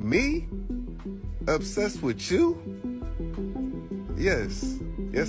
Me? Obsessed with you? Yes,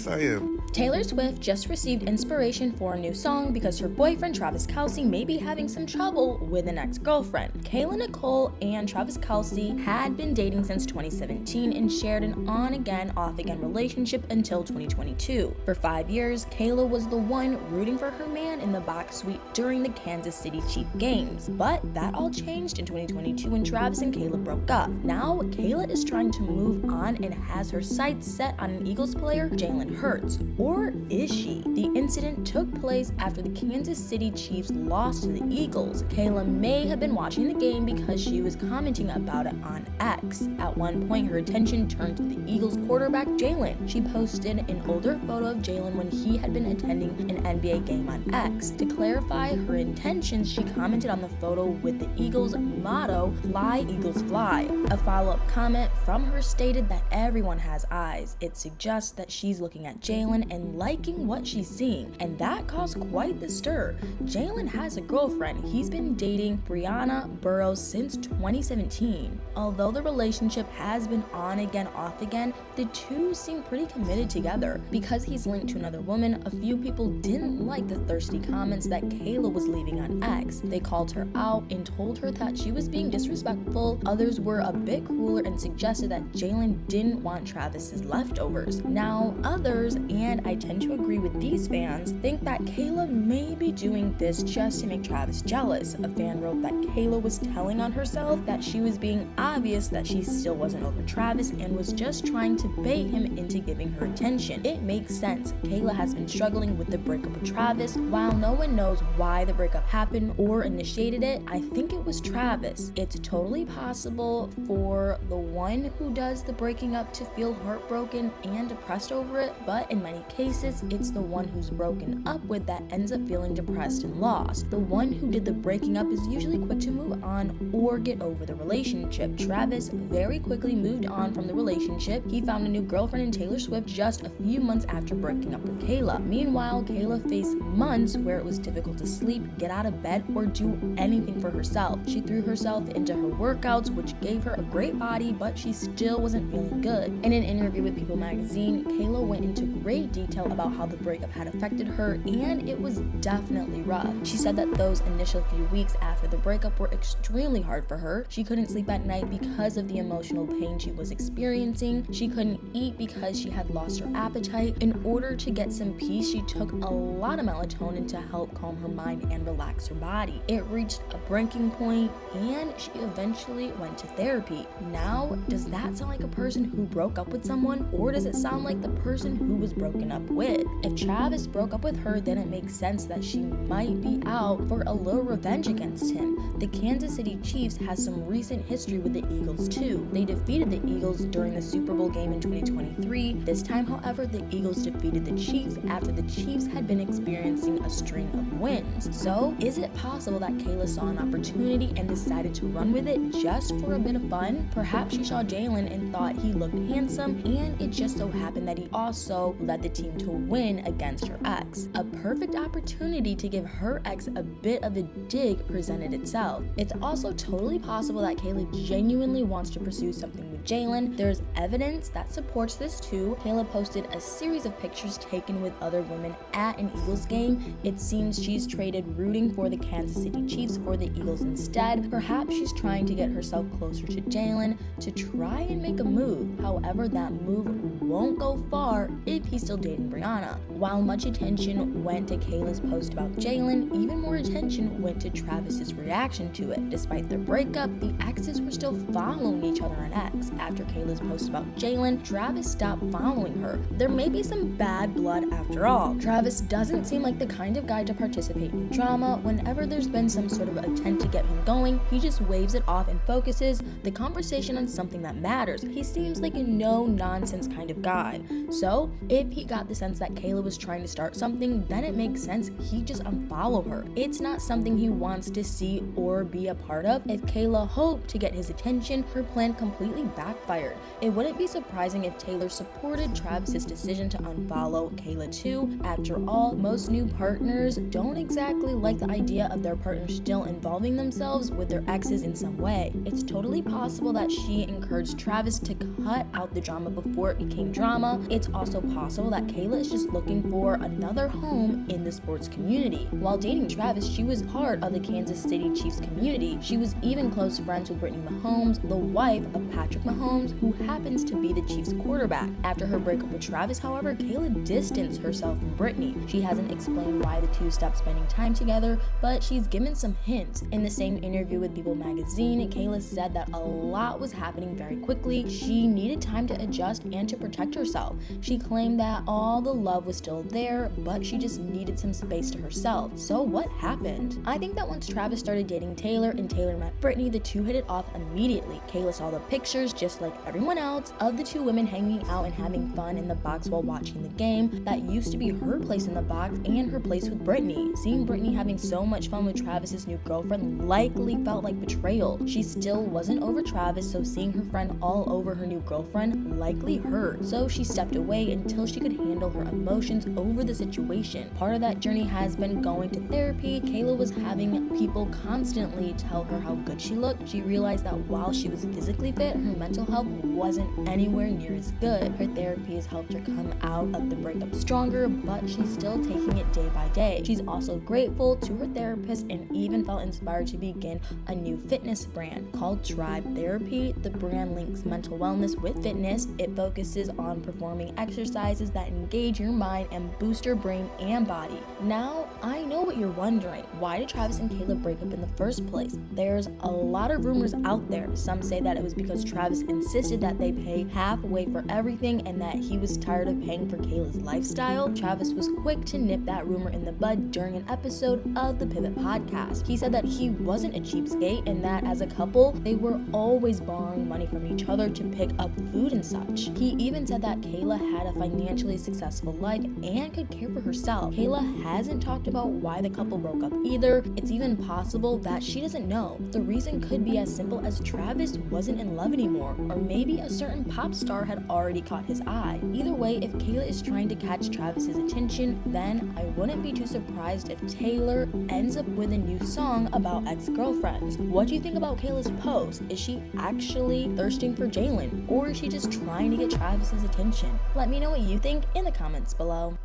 I am. Taylor Swift just received inspiration for a new song because her boyfriend Travis Kelce may be having some trouble with an ex-girlfriend. Kayla Nicole and Travis Kelce had been dating since 2017 and shared an on-again, off-again relationship until 2022. For 5 years, Kayla was the one rooting for her man in the box suite during the Kansas City Chiefs games. But that all changed in 2022 when Travis and Kayla broke up. Now, Kayla is trying to move on and has her sights set on an Eagles player, Jalen Hurts. Or is she? The incident took place after the Kansas City Chiefs lost to the Eagles. Kayla may have been watching the game because she was commenting about it on X. At one point, her attention turned to the Eagles quarterback, Jalen. She posted an older photo of Jalen when he had been attending an NBA game on X. To clarify her intentions, she commented on the photo with the Eagles motto, "Fly, Eagles, fly." A follow-up comment from her stated that everyone has eyes. It suggests that she's looking at Jalen and liking what she's seeing, and that caused quite the stir. Jalen has a girlfriend. He's been dating Brianna Burrows since 2017. Although the relationship has been on again, off again, the two seem pretty committed together. Because he's linked to another woman, a few people didn't like the thirsty comments that Kayla was leaving on X. They called her out and told her that she was being disrespectful. Others were a bit crueler and suggested that Jalen didn't want Travis's leftovers. Now, others, and I tend to agree with these fans, think that Kayla may be doing this just to make Travis jealous. A fan wrote that Kayla was telling on herself, that she was being obvious that she still wasn't over Travis and was just trying to bait him into giving her attention. It makes sense. Kayla has been struggling with the breakup with Travis. While no one knows why the breakup happened or initiated it, I think it was Travis. It's totally possible for the one who does the breaking up to feel heartbroken and depressed over it, but in many cases, it's the one who's broken up with that ends up feeling depressed and lost. The one who did the breaking up is usually quick to move on or get over the relationship. Travis very quickly moved on from the relationship. He found a new girlfriend in Taylor Swift just a few months after breaking up with Kayla. Meanwhile, Kayla faced months where it was difficult to sleep, get out of bed, or do anything for herself. She threw herself into her workouts, which gave her a great body, but she still wasn't feeling good. In an interview with People magazine, Kayla went into great detail about how the breakup had affected her, and it was definitely rough. She said that those initial few weeks after the breakup were extremely hard for her. She couldn't sleep at night because of the emotional pain she was experiencing. She couldn't eat because she had lost her appetite. In order to get some peace, she took a lot of melatonin to help calm her mind and relax her body. It reached a breaking point, and she eventually went to therapy. Now, does that sound like a person who broke up with someone, or does it sound like the person who was broken up with? If Travis broke up with her, then it makes sense that she might be out for a little revenge against him. The Kansas City Chiefs has some recent history with the Eagles too. They defeated the Eagles during the Super Bowl game in 2023. This time, however, the Eagles defeated the Chiefs after the Chiefs had been experiencing a string of wins. So, is it possible that Kayla saw an opportunity and decided to run with it just for a bit of fun? Perhaps she saw Jalen and thought he looked handsome, and it just so happened that he also led the team to win against her ex. A perfect opportunity to give her ex a bit of a dig presented itself. It's also totally possible that Kayla genuinely wants to pursue something with Jalen. There's evidence that supports this too. Kayla posted a series of pictures taken with other women at an Eagles game. It seems she's traded rooting for the Kansas City Chiefs for the Eagles instead. Perhaps she's trying to get herself closer to Jalen to try and make a move. However, that move won't go far if he's still dating Brianna. While much attention went to Kayla's post about Jalen, even more attention went to Travis's reaction to it. Despite their breakup, the exes were still following each other on X. After Kayla's post about Jalen, Travis stopped following her. There may be some bad blood after all. Travis doesn't seem like the kind of guy to participate in drama. Whenever there's been some sort of attempt to get him going, he just waves it off and focuses the conversation on something that matters. He seems like a no-nonsense kind of guy. So, if he got the sense that Kayla was trying to start something, then it makes sense he just unfollow her. It's not something he wants to see or be a part of. If Kayla hoped to get his attention, her plan completely backfired. It wouldn't be surprising if Taylor supported Travis's decision to unfollow Kayla too. After all, most new partners don't exactly like the idea of their partner still involving themselves with their exes in some way. It's totally possible that she encouraged Travis to cut out the drama before it became drama. It's also possible that Kayla is just looking for another home in the sports community. While dating Travis, she was part of the Kansas City Chiefs community. She was even close friends with Brittany Mahomes, the wife of Patrick Mahomes, who happens to be the Chiefs quarterback. After her breakup with Travis, however, Kayla distanced herself from Brittany. She hasn't explained why the two stopped spending time together, but she's given some hints. In the same interview with People magazine, Kayla said that a lot was happening very quickly. She needed time to adjust and to protect herself. She claimed that all the love was still there, but she just needed some space to herself. So what happened? I think that once Travis started dating Taylor and Taylor met Brittany, the two hit it off immediately. Kayla saw the pictures, just like everyone else, of the two women hanging out and having fun in the box while watching the game. That used to be her place in the box and her place with Brittany. Seeing Brittany having so much fun with Travis's new girlfriend likely felt like betrayal. She still wasn't over Travis, so seeing her friend all over her new girlfriend likely hurt. So she stepped away until she could handle her emotions over the situation. Part of that journey has been going to therapy. Kayla was having people constantly tell her how good she looked. She realized that while she was physically fit, her mental health wasn't anywhere near as good. Her therapy has helped her come out of the breakup stronger, but she's still taking it day by day. She's also grateful to her therapist and even felt inspired to begin a new fitness brand called Tribe Therapy. The brand links mental wellness with fitness. It focuses on performing exercises that engage your mind and boost your brain and body. Now, I know what you're wondering. Why did Travis and Kayla break up in the first place? There's a lot of rumors out there. Some say that it was because Travis insisted that they pay halfway for everything and that he was tired of paying for Kayla's lifestyle. Travis was quick to nip that rumor in the bud during an episode of the Pivot podcast. He said that he wasn't a cheapskate and that as a couple, they were always borrowing money from each other to pick up food and such. He even said that Kayla had a financially successful life and could care for herself. Kayla hasn't talked about why the couple broke up either. It's even possible that she doesn't know. The reason could be as simple as Travis wasn't in love anymore, or maybe a certain pop star had already caught his eye. Either way, if Kayla is trying to catch Travis's attention, then I wouldn't be too surprised if Taylor ends up with a new song about ex-girlfriends. What do you think about Kayla's post? Is she actually thirsting for Jalen, or is she just trying to get Travis's attention? Let me know what you think in the comments below.